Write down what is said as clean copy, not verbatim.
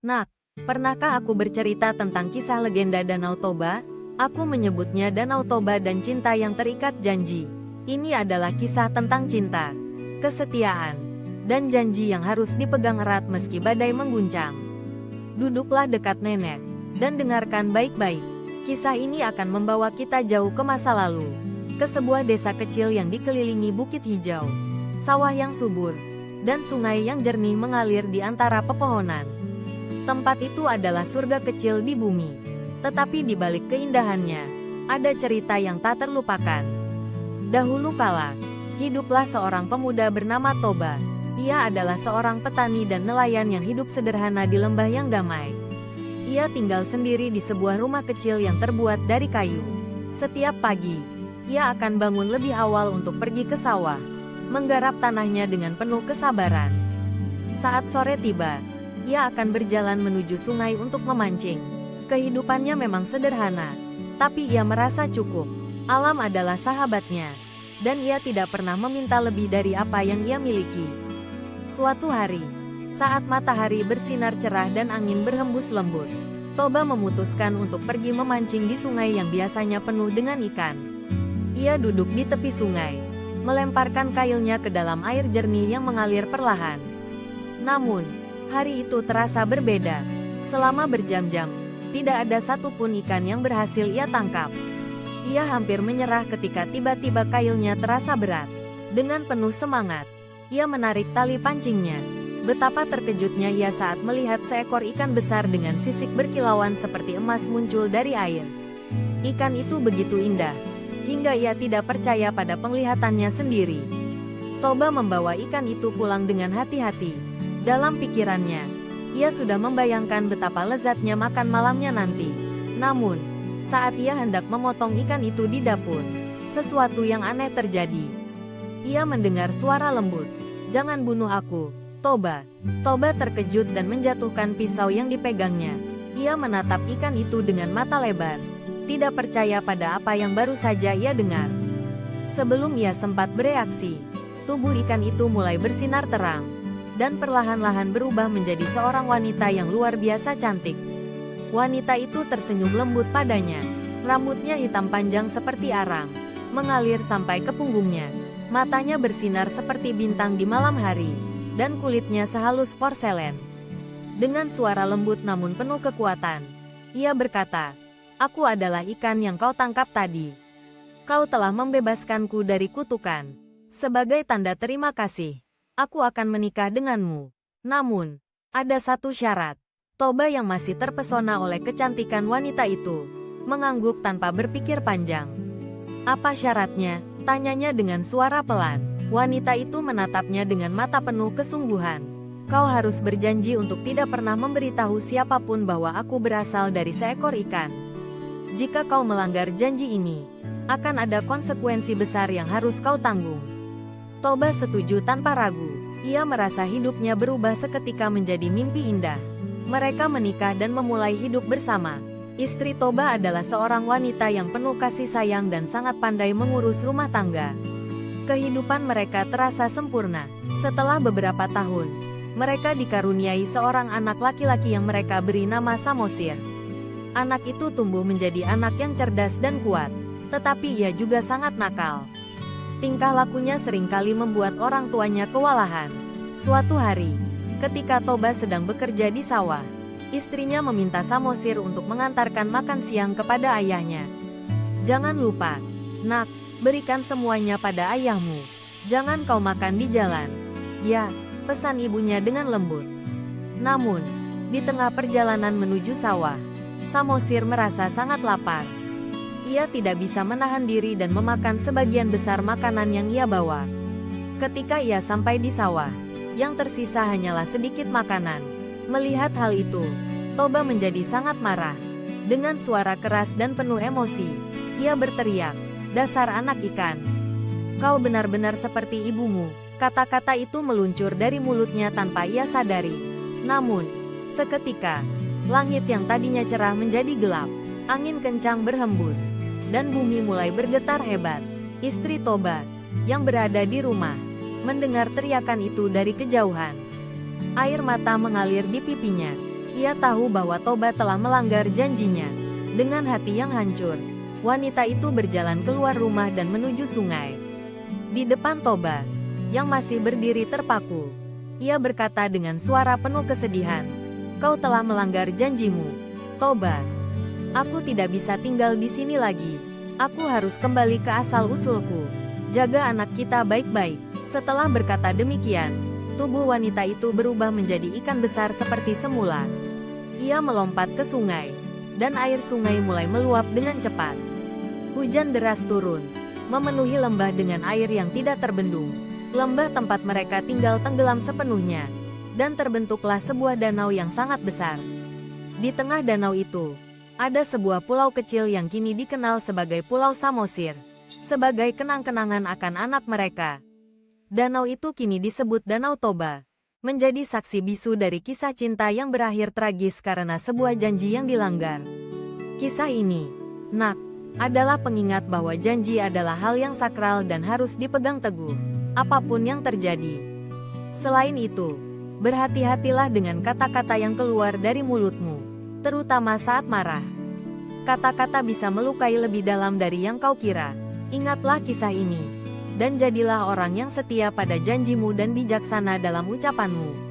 Nak, pernahkah aku bercerita tentang kisah legenda Danau Toba? Aku menyebutnya Danau Toba dan cinta yang terikat janji. Ini adalah kisah tentang cinta, kesetiaan, dan janji yang harus dipegang erat meski badai mengguncang. Duduklah dekat nenek, dan dengarkan baik-baik. Kisah ini akan membawa kita jauh ke masa lalu, ke sebuah desa kecil yang dikelilingi bukit hijau, sawah yang subur, dan sungai yang jernih mengalir di antara pepohonan. Tempat itu adalah surga kecil di bumi, tetapi di balik keindahannya, ada cerita yang tak terlupakan. Dahulu kala, hiduplah seorang pemuda bernama Toba. Ia adalah seorang petani dan nelayan yang hidup sederhana di lembah yang damai. Ia tinggal sendiri di sebuah rumah kecil yang terbuat dari kayu. Setiap pagi, ia akan bangun lebih awal untuk pergi ke sawah, menggarap tanahnya dengan penuh kesabaran. Saat sore tiba, ia akan berjalan menuju sungai untuk memancing. Kehidupannya memang sederhana, tapi ia merasa cukup. Alam adalah sahabatnya, dan ia tidak pernah meminta lebih dari apa yang ia miliki. Suatu hari, saat matahari bersinar cerah dan angin berhembus lembut, Toba memutuskan untuk pergi memancing di sungai yang biasanya penuh dengan ikan. Ia duduk di tepi sungai, melemparkan kailnya ke dalam air jernih yang mengalir perlahan. Namun, hari itu terasa berbeda. Selama berjam-jam, tidak ada satupun ikan yang berhasil ia tangkap. Ia hampir menyerah ketika tiba-tiba kailnya terasa berat. Dengan penuh semangat, ia menarik tali pancingnya. Betapa terkejutnya ia saat melihat seekor ikan besar dengan sisik berkilauan seperti emas muncul dari air. Ikan itu begitu indah, hingga ia tidak percaya pada penglihatannya sendiri. Toba membawa ikan itu pulang dengan hati-hati. Dalam pikirannya, ia sudah membayangkan betapa lezatnya makan malamnya nanti. Namun, saat ia hendak memotong ikan itu di dapur, sesuatu yang aneh terjadi. Ia mendengar suara lembut, "Jangan bunuh aku, Toba." Toba terkejut dan menjatuhkan pisau yang dipegangnya. Ia menatap ikan itu dengan mata lebar, tidak percaya pada apa yang baru saja ia dengar. Sebelum ia sempat bereaksi, tubuh ikan itu mulai bersinar terang, dan perlahan-lahan berubah menjadi seorang wanita yang luar biasa cantik. Wanita itu tersenyum lembut padanya. Rambutnya hitam panjang seperti arang, mengalir sampai ke punggungnya. Matanya bersinar seperti bintang di malam hari, dan kulitnya sehalus porselen. Dengan suara lembut namun penuh kekuatan, ia berkata, "Aku adalah ikan yang kau tangkap tadi. Kau telah membebaskanku dari kutukan. Sebagai tanda terima kasih, aku akan menikah denganmu. Namun, ada satu syarat." Toba yang masih terpesona oleh kecantikan wanita itu, mengangguk tanpa berpikir panjang. "Apa syaratnya?" tanyanya dengan suara pelan. Wanita itu menatapnya dengan mata penuh kesungguhan. "Kau harus berjanji untuk tidak pernah memberitahu siapapun bahwa aku berasal dari seekor ikan. Jika kau melanggar janji ini, akan ada konsekuensi besar yang harus kau tanggung." Toba setuju tanpa ragu. Ia merasa hidupnya berubah seketika menjadi mimpi indah. Mereka menikah dan memulai hidup bersama. Istri Toba adalah seorang wanita yang penuh kasih sayang dan sangat pandai mengurus rumah tangga. Kehidupan mereka terasa sempurna. Setelah beberapa tahun, mereka dikaruniai seorang anak laki-laki yang mereka beri nama Samosir. Anak itu tumbuh menjadi anak yang cerdas dan kuat, tetapi ia juga sangat nakal. Tingkah lakunya seringkali membuat orang tuanya kewalahan. Suatu hari, ketika Toba sedang bekerja di sawah, istrinya meminta Samosir untuk mengantarkan makan siang kepada ayahnya. "Jangan lupa, Nak, berikan semuanya pada ayahmu. Jangan kau makan di jalan." "Ya," pesan ibunya dengan lembut. Namun, di tengah perjalanan menuju sawah, Samosir merasa sangat lapar. Ia tidak bisa menahan diri dan memakan sebagian besar makanan yang ia bawa. Ketika ia sampai di sawah, yang tersisa hanyalah sedikit makanan. Melihat hal itu, Toba menjadi sangat marah. Dengan suara keras dan penuh emosi, ia berteriak, "Dasar anak ikan! Kau benar-benar seperti ibumu." Kata-kata itu meluncur dari mulutnya tanpa ia sadari. Namun, seketika, langit yang tadinya cerah menjadi gelap. Angin kencang berhembus, dan bumi mulai bergetar hebat. Istri Toba, yang berada di rumah, mendengar teriakan itu dari kejauhan. Air mata mengalir di pipinya. Ia tahu bahwa Toba telah melanggar janjinya. Dengan hati yang hancur, wanita itu berjalan keluar rumah dan menuju sungai. Di depan Toba, yang masih berdiri terpaku, ia berkata dengan suara penuh kesedihan, "Kau telah melanggar janjimu, Toba. Aku tidak bisa tinggal di sini lagi. Aku harus kembali ke asal-usulku. Jaga anak kita baik-baik." Setelah berkata demikian, tubuh wanita itu berubah menjadi ikan besar seperti semula. Ia melompat ke sungai, dan air sungai mulai meluap dengan cepat. Hujan deras turun, memenuhi lembah dengan air yang tidak terbendung. Lembah tempat mereka tinggal tenggelam sepenuhnya, dan terbentuklah sebuah danau yang sangat besar. Di tengah danau itu, ada sebuah pulau kecil yang kini dikenal sebagai Pulau Samosir, sebagai kenang-kenangan akan anak mereka. Danau itu kini disebut Danau Toba, menjadi saksi bisu dari kisah cinta yang berakhir tragis karena sebuah janji yang dilanggar. Kisah ini, Nak, adalah pengingat bahwa janji adalah hal yang sakral dan harus dipegang teguh, apapun yang terjadi. Selain itu, berhati-hatilah dengan kata-kata yang keluar dari mulutmu, terutama saat marah. Kata-kata bisa melukai lebih dalam dari yang kau kira. Ingatlah kisah ini, dan jadilah orang yang setia pada janjimu dan bijaksana dalam ucapanmu.